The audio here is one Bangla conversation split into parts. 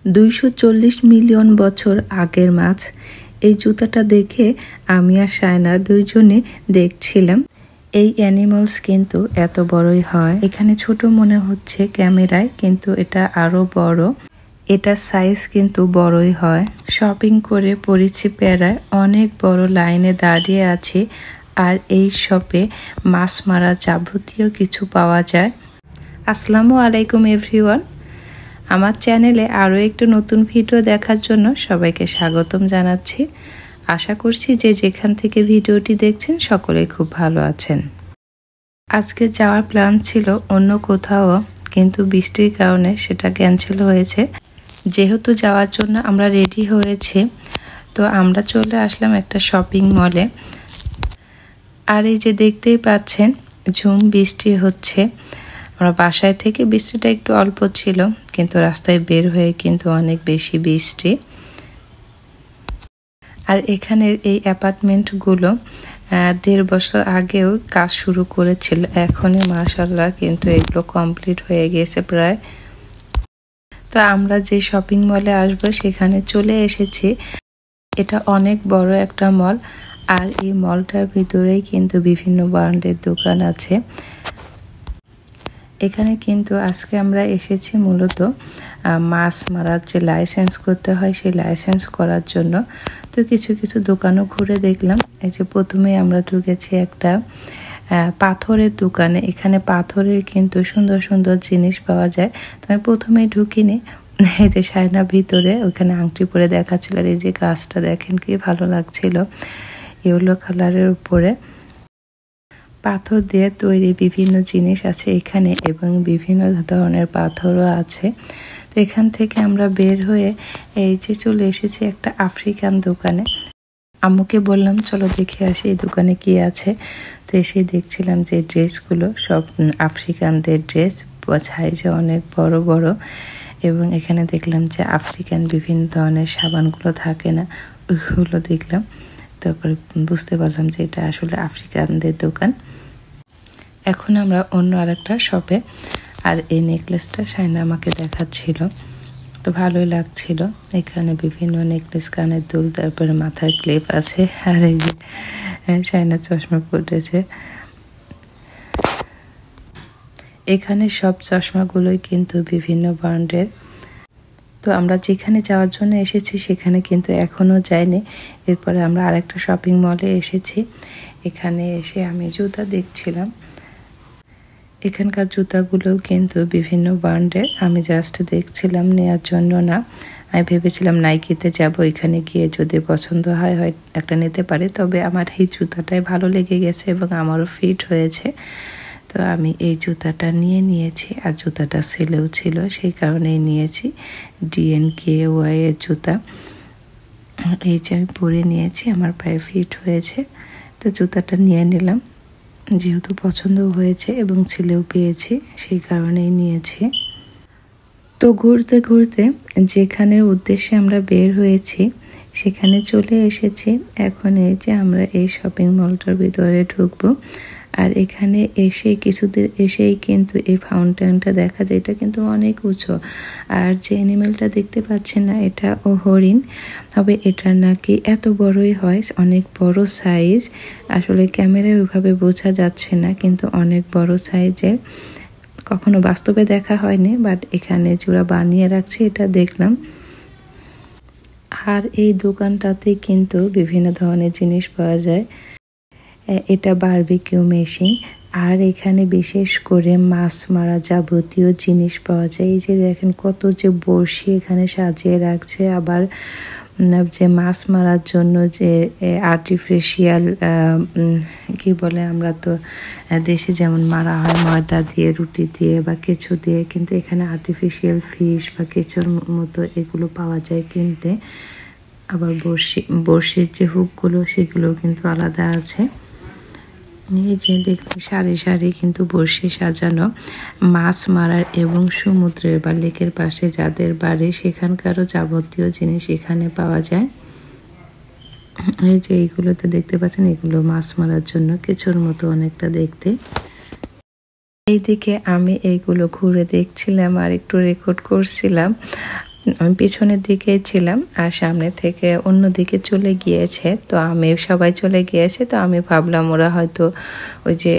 240 মিলিয়ন বছর আগের মাছ। এই জুতাটা দেখে আমি আর সায়না দুইজনে দেখছিলাম এই অ্যানিমালস কিন্তু এত বড়ই হয়। এখানে ছোট মনে হচ্ছে ক্যামেরায়, কিন্তু এটা আরো বড়। এটা সাইজ কিন্তু বড়ই হয়। শপিং করে পড়েছি প্যারায়, অনেক বড় লাইনে দাঁড়িয়ে আছি। আর এই শপে মাছ মারা যাবতীয় কিছু পাওয়া যায়। আসসালামু আলাইকুম এভরিওয়ান, আমার চ্যানেলে আরও একটু নতুন ভিডিও দেখার জন্য সবাইকে স্বাগতম জানাচ্ছি। আশা করছি যে যেখান থেকে ভিডিওটি দেখছেন সকলেই খুব ভালো আছেন। আজকে যাওয়ার প্ল্যান ছিল অন্য কোথাও, কিন্তু বৃষ্টির কারণে সেটা ক্যান্সেল হয়েছে। যেহেতু যাওয়ার জন্য আমরা রেডি হয়েছি, তো আমরা চলে আসলাম একটা শপিং মলে। আর এই যে দেখতেই পাচ্ছেন ঝুম বৃষ্টি হচ্ছে। আমরা বাসায় থেকে বৃষ্টিটা একটু অল্প ছিল, কিন্তু রাস্তায় বের হয়ে কিন্তু অনেক বেশি বৃষ্টি। আর এখানের এই অ্যাপার্টমেন্টগুলো 1.5 বছর আগেও কাজ শুরু করেছিল, এখনই মাশাআল্লাহ কিন্তু এগুলো কমপ্লিট হয়ে গেছে প্রায়। তো আমরা যে শপিং মলে আসবো সেখানে চলে এসেছি। এটা অনেক বড় একটা মল, আর এই মলটার ভিতরেই কিন্তু বিভিন্ন ব্র্যান্ডের দোকান আছে। এখানে কিন্তু আজকে আমরা এসেছি মূলত মাছ মারার যে লাইসেন্স করতে হয় সেই লাইসেন্স করার জন্য। তো কিছু কিছু দোকানও ঘুরে দেখলাম। এই যে প্রথমেই আমরা ঢুকেছি একটা পাথরের দোকানে। এখানে পাথরের কিন্তু সুন্দর সুন্দর জিনিস পাওয়া যায়। তো আমি প্রথমেই ঢুকিনি। এই যে সায়না ভিতরে ওখানে আংটি পরে দেখাচ্ছিল। আর এই যে গাছটা দেখেন কি ভালো লাগছিল, ইয়েলো কালারের উপরে পাথর দিয়ে তৈরি বিভিন্ন জিনিস আছে এখানে, এবং বিভিন্ন ধরনের পাথরও আছে। তো এখান থেকে আমরা বের হয়ে এই যে চলে এসেছি একটা আফ্রিকান দোকানে। আম্মুকে বললাম চলো দেখে আসি এই দোকানে কি আছে। তো এসে দেখছিলাম যে ড্রেসগুলো সব আফ্রিকানদের ড্রেস, সাইজে অনেক বড় বড়। এবং এখানে দেখলাম যে আফ্রিকান বিভিন্ন ধরনের সাবানগুলো থাকে না, ওইগুলো দেখলাম। তারপরে বুঝতে পারলাম যে এটা আসলে আফ্রিকানদের দোকান। এখন আমরা অন্য আরেকটা শপে। আর এই নেকলেসটা সায়না আমাকে দেখাচ্ছিল, তো ভালোই লাগছিল। এখানে বিভিন্ন নেকলেস, কানের দুল, তারপরে মাথার ক্লিপ আছে। আর এই যে সায়না চশমা পরেছে। এখানে সব চশমাগুলোই কিন্তু বিভিন্ন ব্র্যান্ডের। তো আমরা যেখানে যাওয়ার জন্য এসেছি সেখানে কিন্তু এখনও যাইনি। এরপরে আমরা আরেকটা শপিং মলে এসেছি। এখানে এসে আমি জুতা দেখছিলাম। এখানকার জুতাগুলোও কিন্তু বিভিন্ন ব্র্যান্ডের। আমি জাস্ট দেখছিলাম, নেওয়ার জন্য না। আমি ভেবেছিলাম নাইকিতে যাব, এখানে গিয়ে যদি পছন্দ হয় একটা নিতে পারি। তবে আমার এই জুতাটাই ভালো লেগে গেছে এবং আমারও ফিট হয়েছে। তো আমি এই জুতাটা নিয়েছি। আর জুতাটা সেলেও ছিল, সেই কারণেই নিয়েছি। DNKY এর জুতা। এই যে আমি পরে নিয়েছি, আমার পায়ে ফিট হয়েছে। তো জুতাটা নিয়ে নিলাম, যেহেতু পছন্দ হয়েছে এবং ছেলেও পেয়েছি, সেই কারণেই নিয়েছি। তো ঘুরতে ঘুরতে যেখানের উদ্দেশ্যে আমরা বের হয়েছি সেখানে চলে এসেছি। এখন এই যে আমরা এই শপিং মলটার ভিতরে ঢুকবো। আর এখানে এসে কিছুদের এসেই কিন্তু এই ফাউন্টেনটা দেখা যায়। এটা কিন্তু অনেক উঁচু। আর যে অ্যানিমেলটা দেখতে পাচ্ছেন না, এটা হরিণ। তবে এটা নাকি এত বড়ই হয়, অনেক বড় সাইজ। আসলে ক্যামেরায় ওইভাবে বোঝা যাচ্ছে না, কিন্তু অনেক বড় সাইজের। কখনো বাস্তবে দেখা হয়নি, বাট এখানে ওরা বানিয়ে রাখছে এটা দেখলাম। আর এই দোকানটাতে কিন্তু বিভিন্ন ধরনের জিনিস পাওয়া যায়। এটা বারবিকিউ মেশিন। আর এখানে বিশেষ করে মাছ মারা যাবতীয় জিনিস পাওয়া যায়। এই যে দেখেন কত যে বড়শি এখানে সাজিয়ে রাখছে। আবার যে মাছ মারার জন্য যে আর্টিফিশিয়াল কি বলে, আমরা তো দেশে যেমন মারা হয় ময়দা দিয়ে, রুটি দিয়ে বা কেঁচো দিয়ে, কিন্তু এখানে আর্টিফিশিয়াল ফিশ বা কেঁচোর মতো এগুলো পাওয়া যায় কিনতে। আবার বড়শির যে হুকগুলো সেগুলো কিন্তু আলাদা আছে। এই যে দেখতে সারি সারি কিন্তু বড়শি সাজানো। মাছ মারার এবং সমুদ্রের বা লেকের পাশে যাদের বাড়ি সেখানকারও যাবতীয় জিনিস এখানে পাওয়া যায়। এই যে এইগুলোতে দেখতে পাচ্ছেন, এগুলো মাছ মারার জন্য, কেঁচোর মতো অনেকটা দেখতে। এইদিকে আমি এইগুলো ঘুরে দেখছিলাম আর একটু রেকর্ড করছিলাম। আমি পিছনের দিকে ছিলাম আর সামনে থেকে অন্য দিকে চলে গিয়েছে। তো আমি সবাই চলে গিয়েছে, তো আমি ভাবলাম ওরা হয়তো ওই যে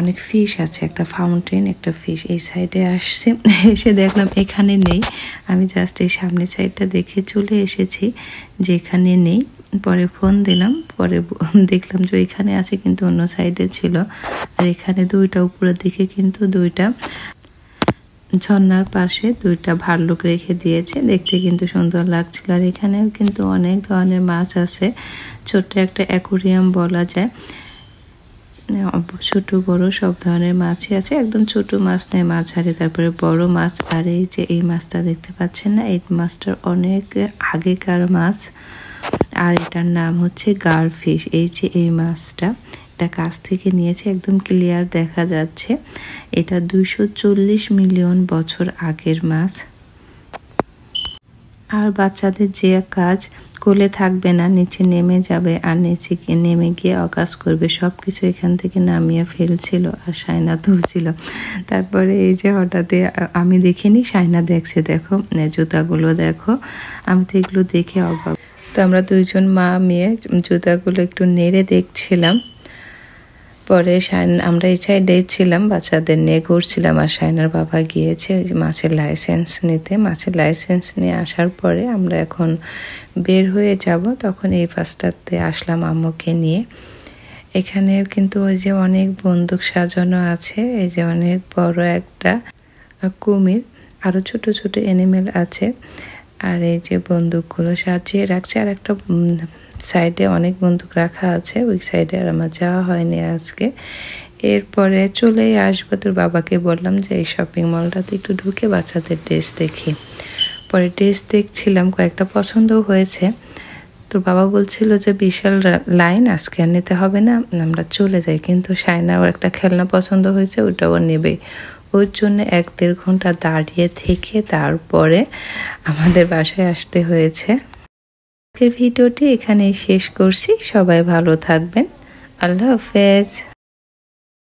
অনেক ফিশ আছে, একটা ফাউন্টেন, একটা ফিশ এই সাইডে আসছে। এসে দেখলাম এখানে নেই। আমি জাস্ট এই সামনের সাইডটা দেখে চলে এসেছি যে এখানে নেই। পরে ফোন দিলাম, পরে দেখলাম যে এখানে আছে, কিন্তু অন্য সাইডে ছিল। আর এখানে দুইটা উপরের দিকে কিন্তু দুইটা ঝর্ণার পাশে দুইটা ভাল্লুক রেখে দিয়েছে, দেখতে কিন্তু সুন্দর লাগছিল। আর এখানেও কিন্তু অনেক ধরনের মাছ আছে, ছোট্ট একটা অ্যাকোরিয়াম বলা যায়। ছোট বড় সব ধরনের মাছই আছে, একদম ছোট মাছ নেই, মাঝারি, তারপরে বড় মাছ। আর এই যে এই মাছটা দেখতে পাচ্ছেন না, এই মাছটার অনেক আগেকার মাছ, আর এটার নাম হচ্ছে গারফিশ। এই যে এই মাছটা, এটা কাছ থেকে নিয়েছে, একদম ক্লিয়ার দেখা যাচ্ছে। এটা 240 মিলিয়ন বছর আগের মাছ। আর বাচ্চাদের যে কাজ, কোলে থাকবে না, নিচে নেমে যাবে, আর নিচে গিয়ে নেমে গিয়ে অকাজ করবে, সব কিছু এখান থেকে নামিয়ে ফেলছিল আর সায়না তুলছিল। তারপরে এই যে হঠাৎ আমি দেখিনি, সায়না দেখছে, দেখো জুতাগুলো দেখো। আমি তো এগুলো দেখে অবাক। তো আমরা দুইজন মা মেয়ে জুতাগুলো একটু নেড়ে দেখছিলাম। পরে আমরা এই সাইডে ছিলাম, বাচ্চাদের নিয়ে ঘুরছিলাম, আর সায়নার বাবা গিয়েছে মাছের লাইসেন্স নিতে। মাছের লাইসেন্স নিয়ে আসার পরে আমরা এখন বের হয়ে যাব। তখন এই পাশটাতে আসলাম আম্মুকে নিয়ে। এখানে কিন্তু ওই যে অনেক বন্দুক সাজানো আছে, এই যে অনেক বড় একটা কুমির, আরো ছোট ছোট অ্যানিমেল আছে। আর এই যে বন্দুকগুলো সাজিয়ে রাখছে, আর একটা সাইডে অনেক বন্দুক রাখা আছে, ওই সাইডে আর আমার যাওয়া হয়নি আজকে। এরপরে চলেই আসবো। তোর বাবাকে বললাম যে এই শপিং মলটাতে একটু ঢুকে বাচ্চাদের ড্রেস দেখি। পরে ড্রেস দেখছিলাম, কয়েকটা পছন্দও হয়েছে। তোর বাবা বলছিল যে বিশাল লাইন, আজকে আর নিতে হবে না, আমরা চলে যাই। কিন্তু সায়নার একটা খেলনা পছন্দ হয়েছে, ওটাও নেবেই। ওর জন্য 1-1.5 ঘন্টা দাঁড়িয়ে থেকে তারপরে আমাদের বাসায় আসতে হয়েছে। আজকের ভিডিওটি এখানেই শেষ করছি। সবাই ভালো থাকবেন। আল্লাহ হাফেজ।